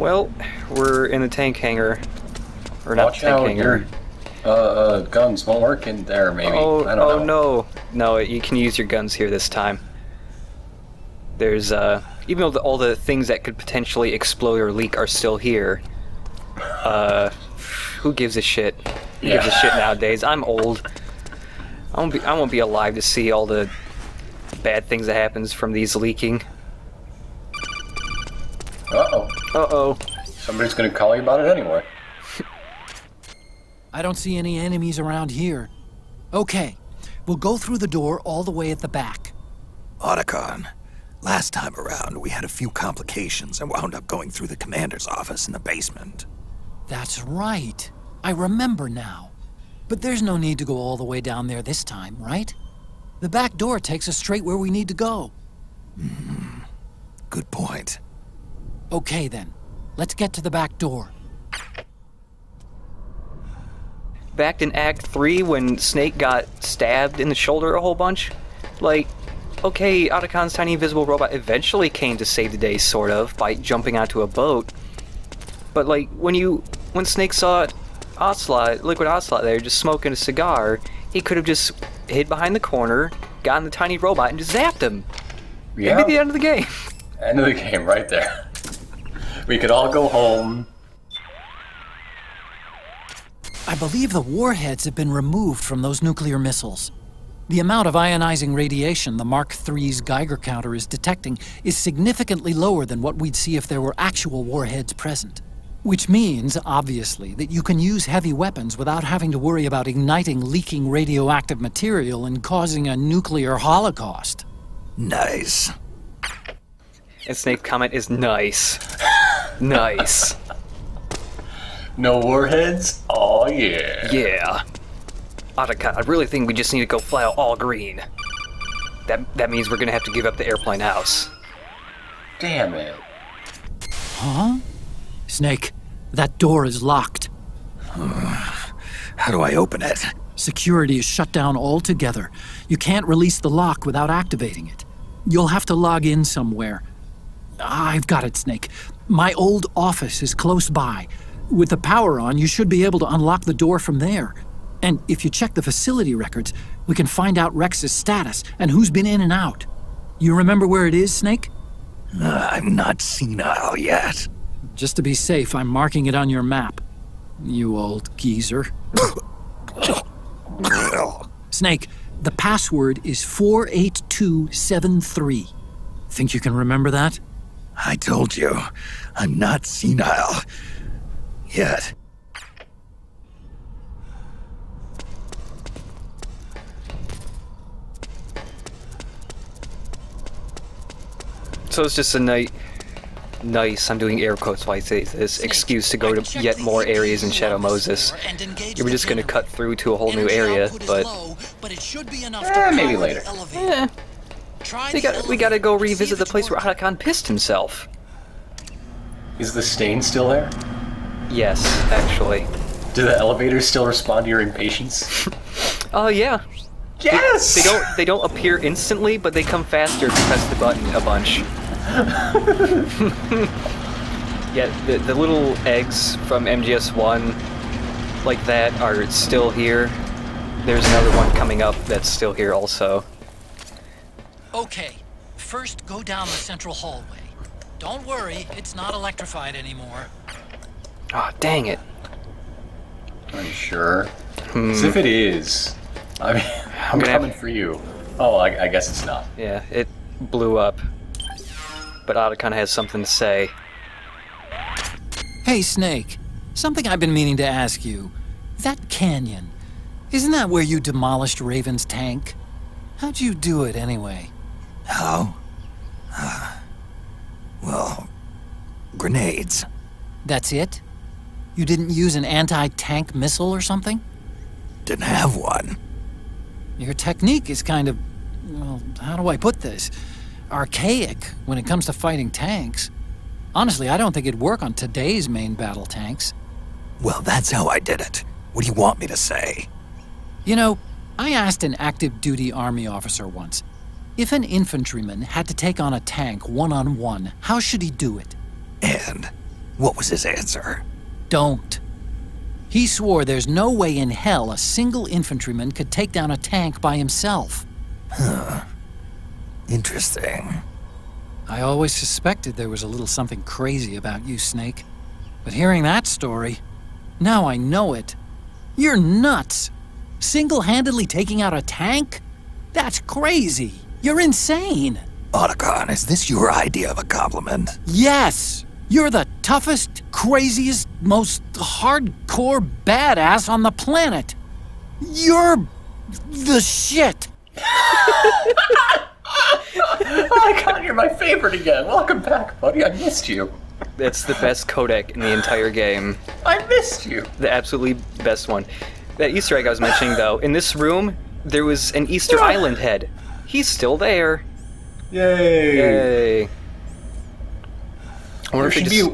Well, we're in the tank hangar. Or not Watch the tank out, hangar. your guns won't work in there, maybe. Oh, I don't know. no. No, you can use your guns here this time. There's, even though all the things that could potentially explode or leak are still here, who gives a shit? Who gives a shit nowadays? I'm old. I won't be alive to see all the bad things that happens from these leaking. Uh-oh. Uh-oh. Somebody's gonna call you about it anyway. I don't see any enemies around here. Okay, we'll go through the door all the way at the back. Otacon, last time around we had a few complications and wound up going through the commander's office in the basement. That's right. I remember now. But there's no need to go all the way down there this time, right? The back door takes us straight where we need to go. Good point. Okay then, let's get to the back door. Back in Act 3 when Snake got stabbed in the shoulder a whole bunch, like, okay, Otacon's tiny invisible robot eventually came to save the day, sort of, by jumping onto a boat. But like, when Snake saw Liquid Ocelot there just smoking a cigar, he could have just hid behind the corner, gotten the tiny robot, and just zapped him. Yeah. That'd be the end of the game. End of the game right there. We could all go home. I believe the warheads have been removed from those nuclear missiles. The amount of ionizing radiation the Mark III's Geiger counter is detecting is significantly lower than what we'd see if there were actual warheads present. Which means, obviously, that you can use heavy weapons without having to worry about igniting leaking radioactive material and causing a nuclear holocaust. Nice. And Snake's comment is nice. Nice. No warheads? Oh yeah. Yeah. Otacon, I really think we just need to go fly out all green. That means we're gonna have to give up the airplane house. Damn it. Huh? Snake, that door is locked. How do I open it? Security is shut down altogether. You can't release the lock without activating it. You'll have to log in somewhere. I've got it, Snake. My old office is close by. With the power on, you should be able to unlock the door from there. And if you check the facility records, we can find out Rex's status and who's been in and out. You remember where it is, Snake? I'm not senile yet. Just to be safe, I'm marking it on your map. You old geezer. Snake, the password is 48273. Think you can remember that? I told you, I'm not senile yet. So it's just a nice, I'm doing air quotes while I say this, excuse to go to yet more areas in Shadow Moses. You were just gonna cut through to a whole new area, but maybe later. we gotta go revisit the place where Otacon pissed himself. Is the stain still there? Yes, actually. Do the elevators still respond to your impatience? Oh yeah. Yes! They don't appear instantly, but they come faster if you press the button a bunch. Yeah, the little eggs from MGS1 like that are still here. There's another one coming up that's still here also. Okay, first go down the central hallway. Don't worry, it's not electrified anymore. Ah, dang it. Are you sure? As if it is. I mean, I'm coming for you. Oh, I guess it's not. Yeah, it blew up. But Otacon has something to say. Hey, Snake. Something I've been meaning to ask you. That canyon, isn't that where you demolished Raven's tank? How'd you do it, anyway? How? Well, grenades. That's it? You didn't use an anti-tank missile or something? Didn't have one. Your technique is kind of, well, how do I put this? Archaic when it comes to fighting tanks. Honestly, I don't think it'd work on today's main battle tanks. Well, that's how I did it. What do you want me to say? You know, I asked an active duty army officer once, if an infantryman had to take on a tank one-on-one, how should he do it? And What was his answer? Don't. He swore there's no way in hell a single infantryman could take down a tank by himself. Huh. Interesting. I always suspected there was a little something crazy about you, Snake. But hearing that story, now I know it. You're nuts. Single-handedly taking out a tank? That's crazy. You're insane. Otacon, is this your idea of a compliment? Yes! You're the toughest, craziest, most hardcore badass on the planet. You're the shit. Oh God, you're my favorite again. Welcome back, buddy. I missed you. That's the best codec in the entire game. I missed you. The absolutely best one. That Easter egg I was mentioning, though, in this room, there was an Easter Island head. He's still there. Yay. Yay. There should be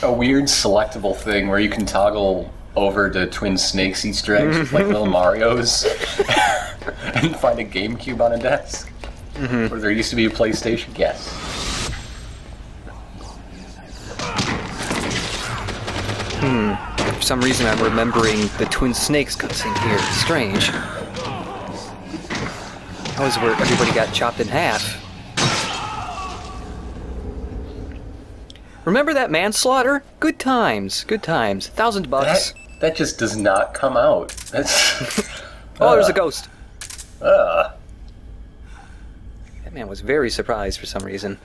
a weird selectable thing where you can toggle over to Twin Snakes Easter eggs, like little Marios, and find a GameCube on a desk. Where there used to be a PlayStation. Yes. For some reason, I'm remembering the Twin Snakes cutscene here. Strange. That was where everybody got chopped in half. Remember that manslaughter? Good times. Good times. $1,000. That just does not come out. That's. Oh, there's a ghost. Uh. That man was very surprised for some reason.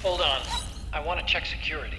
Hold on. I want to check security.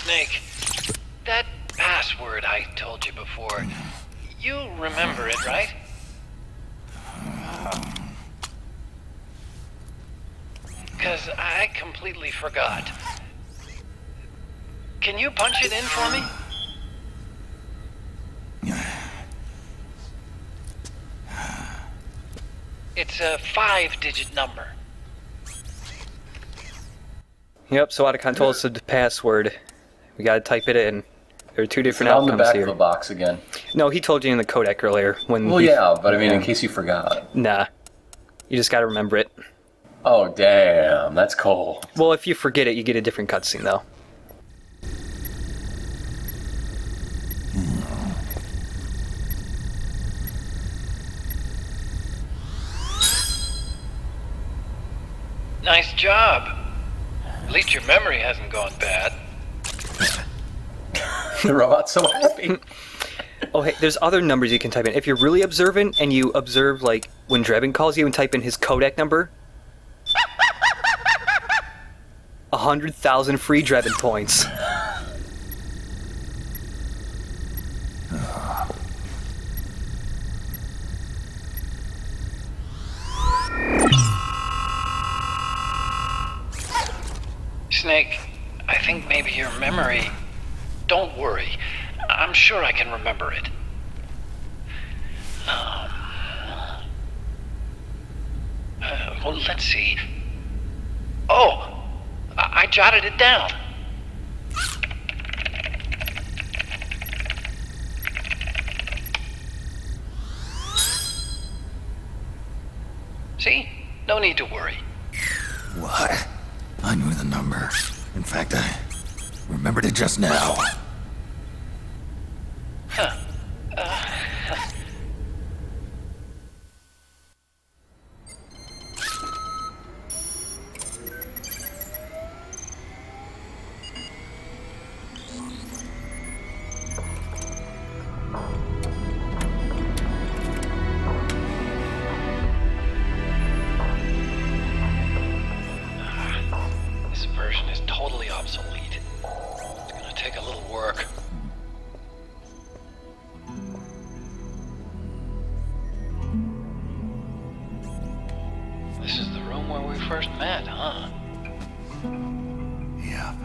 Snake, that password I told you before, you remember it, right? Because I completely forgot. Can you punch it in for me? It's a 5-digit number. Yep, so Otacon told us the password. We gotta type it in. There are two different It's on the outcomes back here. of the box again. No, he told you in the codec earlier. Well, yeah, but I mean, in case you forgot. Nah. You just gotta remember it. Oh, damn, that's cold. Well, if you forget it, you get a different cutscene, though. Nice job. At least your memory hasn't gone bad. The robot's so happy. Oh, hey, there's other numbers you can type in. If you're really observant and you observe, like, when Drebin calls you and type in his codec number, 100,000 free Drebin points. Snake, I think maybe your memory... Don't worry. I'm sure I can remember it. Well, let's see. Oh! I jotted it down. See? No need to worry. What? I knew the number. In fact, I remembered it just now. Huh. This version is totally obsolete. It's gonna take a little work. This is the room where we first met, huh? Yep.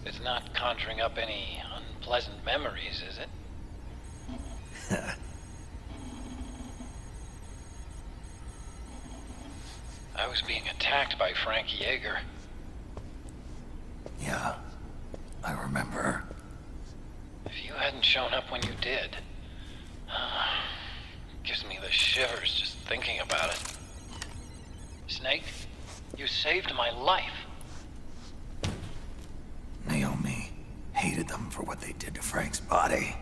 It's not conjuring up any unpleasant memories, is it? I was being attacked by Frank Yeager. Yeah, I remember. If you hadn't shown up when you did, gives me the shivers just thinking about it. Snake, you saved my life. Naomi hated them for what they did to Frank's body.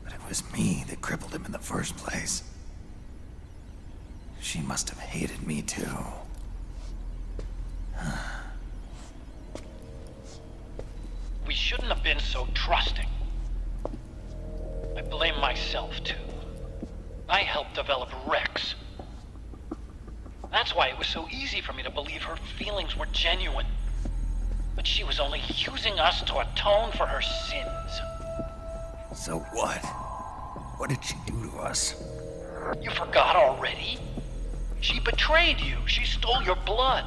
But it was me that crippled him in the first place. She must have hated me too. We shouldn't have been so trusting. I blame myself too. I helped develop Rex. That's why it was so easy for me to believe her feelings were genuine. But she was only using us to atone for her sins. So what? What did she do to us? You forgot already? She betrayed you. She stole your blood.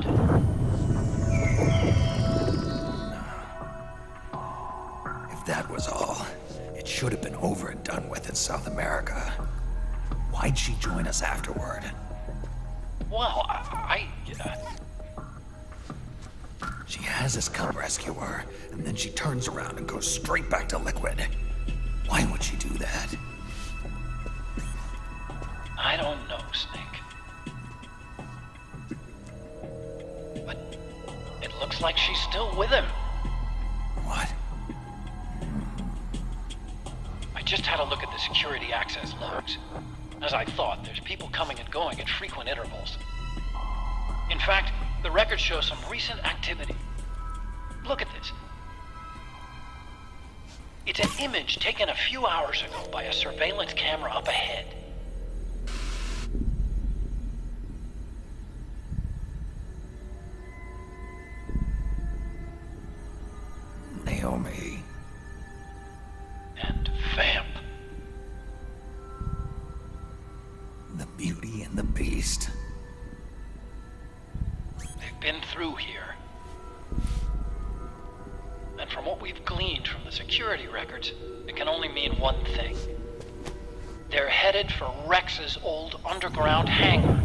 If that was all, it should have been over and done with in South America. Why'd she join us afterward? Well, She has us come rescue her, and then she turns around and goes straight back to Liquid. Why would she do that? I don't know, Snake. But it looks like she's still with him. What? I just had a look at the security access logs. As I thought, there's people coming and going at frequent intervals. In fact, the record shows some recent activity. Look at this. It's an image taken a few hours ago by a surveillance camera up ahead. Naomi. And Vamp. The Beauty and the Beast. They've been through here. And from what we've gleaned from the security records, it can only mean one thing. They're headed for Rex's old underground hangar.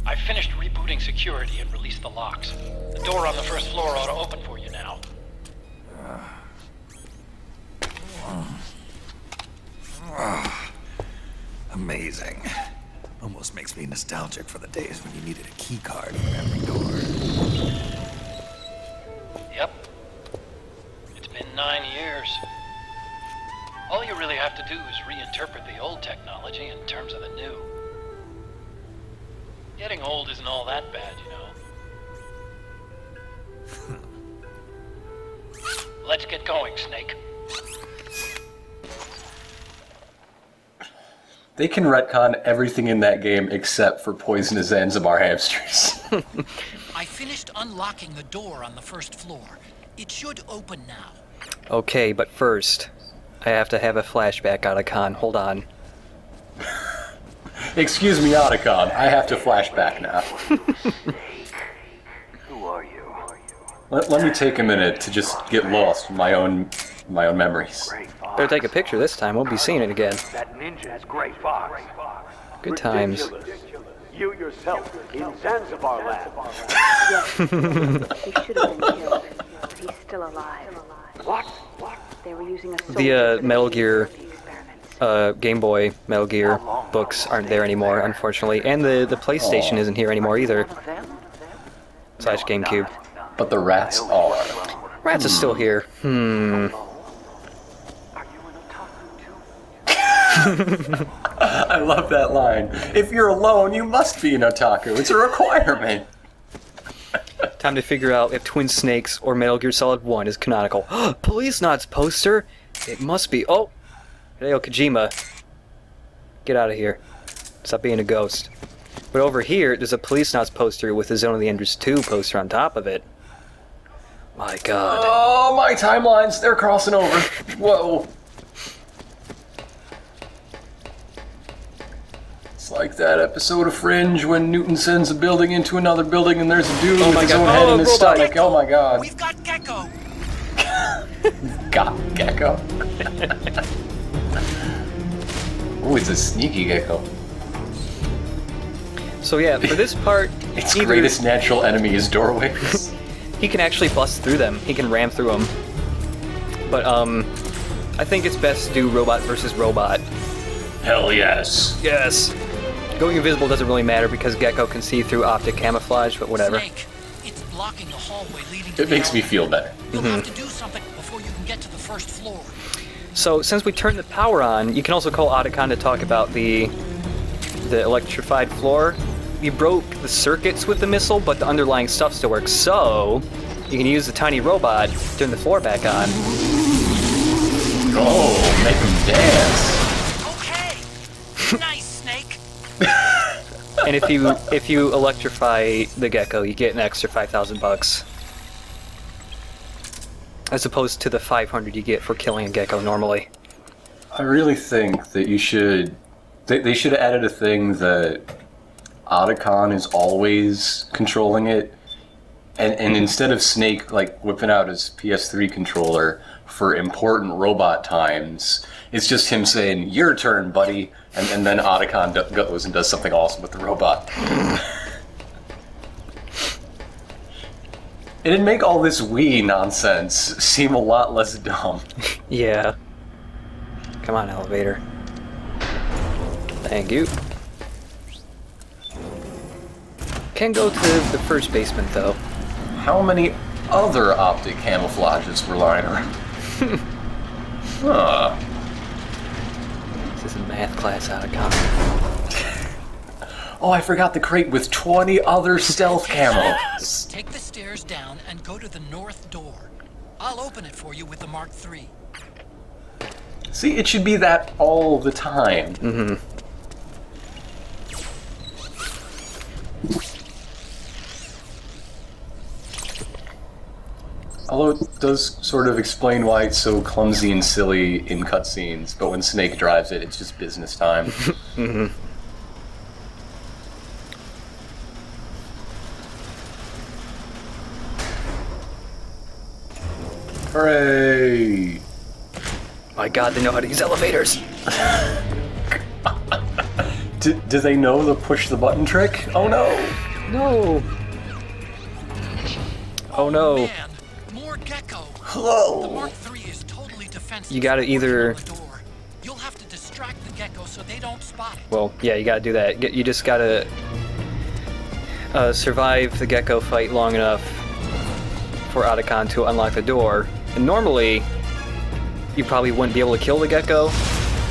I finished rebooting security and released the locks. The door on the first floor ought to open for you now. Amazing. Almost makes me nostalgic for the days when you needed a key card for every door. Yep. It's been 9 years. All you really have to do is reinterpret the old technology in terms of the new. Getting old isn't all that bad, you know. Let's get going, Snake. They can retcon everything in that game except for poisonous Zanzibar hamsters. I finished unlocking the door on the first floor. It should open now. Okay, but first, I have to have a flashback, Otacon. Hold on. Excuse me, Otacon. I have to flash back now. Who are you? Let me take a minute to just get lost in my own memories. Better take a picture this time. Won't be seeing it again. That ninja is Gray Fox. Good times. Ridiculous. You yourself in Zanzibar land. Yes, he should have been killed, but he's still alive. What? They were using a The Metal Gear, experiments. Game Boy Metal Gear books aren't there anymore, unfortunately, and the PlayStation isn't here anymore either. Slash GameCube. But the rats are. Rats is still here. Are you an otaku too? I love that line. If you're alone, you must be an otaku. It's a requirement. Time to figure out if Twin Snakes or Metal Gear Solid 1 is canonical. Police Knots poster? It must be. Oh! Hideo Kojima. Get out of here. Stop being a ghost. But over here, there's a Police Knots poster with the Zone of the Enders 2 poster on top of it. My god. Oh, my timelines. They're crossing over. Whoa. It's like that episode of Fringe when Newton sends a building into another building and there's a dude with his own head in his stomach. Oh my god. We've got Gecko! Got Gecko. Oh, it's a sneaky gecko. So yeah, for this part, Its greatest natural enemy is doorways. he can actually bust through them. He can ram through them. But I think it's best to do robot versus robot. Hell yes. Yes. Going invisible doesn't really matter because Gecko can see through optic camouflage, but whatever. Snake, it's blocking the hallway leading to It makes me feel better. You'll have to do something before you can get to the first floor. So since we turned the power on, you can also call Otacon to talk about the electrified floor. We broke the circuits with the missile, but the underlying stuff still works. So you can use the tiny robot to turn the floor back on. Oh, make him dance. Okay! Nice, Snake! And if you electrify the Gecko, you get an extra $5,000, as opposed to the 500 you get for killing a Gecko normally. I really think that you should. They should have added a thing that Otacon is always controlling it, and instead of Snake like whipping out his PS3 controller for important robot times, it's just him saying, "Your turn, buddy," and then Otacon goes and does something awesome with the robot. It'd make all this Wii nonsense seem a lot less dumb. Yeah. Come on, elevator. Thank you. Can go to the first basement, though. How many other optic camouflages were lying around? Huh. This is a math class out of comedy. Oh, I forgot the crate with 20 other stealth camos. Take the stairs down and go to the north door. I'll open it for you with the Mark III. See, it should be that all the time. Mm-hmm. Although it does sort of explain why it's so clumsy and silly in cutscenes, but when Snake drives it, it's just business time. Mm-hmm. Hooray! My god, they know how to use elevators. Do they know the push the button trick? Oh no! No. Oh no. Man, more Gecko. The Hello! Mark III is totally defensive. You gotta either- The door. You'll have to distract the Gecko so they don't spot it. Well, yeah, you gotta do that. You just gotta survive the Gecko fight long enough for Otacon to unlock the door. And normally, you probably wouldn't be able to kill the Gecko,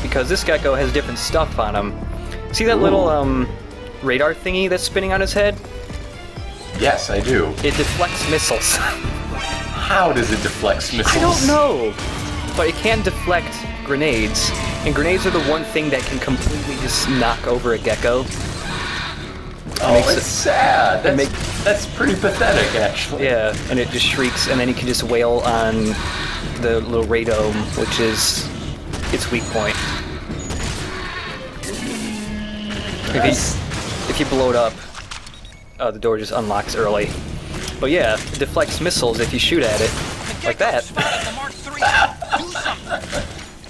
because this Gecko has different stuff on him. See that little radar thingy that's spinning on his head? Yes, I do. It deflects missiles. How does it deflect missiles? I don't know, but it can deflect grenades, and grenades are the one thing that can completely just knock over a Gecko. Oh, it's sad. That's pretty pathetic, actually. Yeah, and it just shrieks, and then you can just wail on the little radome, which is its weak point. If you blow it up, the door just unlocks early. But yeah, it deflects missiles if you shoot at it. Like that.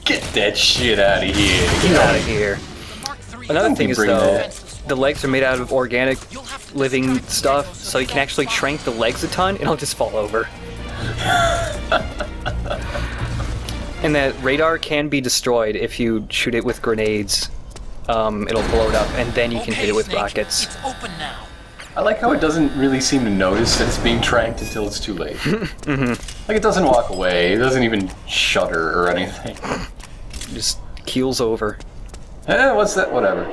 Get that shit out of here. Get out of here. Another thing is, though, the legs are made out of organic living stuff, so you can actually trank the legs a ton and it'll just fall over. And that radar can be destroyed if you shoot it with grenades. It'll blow it up, and then you can hit it with rockets. It's open now. I like how it doesn't really seem to notice that it's being tranked until it's too late. Like, it doesn't walk away, it doesn't even shudder or anything. Just keels over. Eh, what's that? Whatever.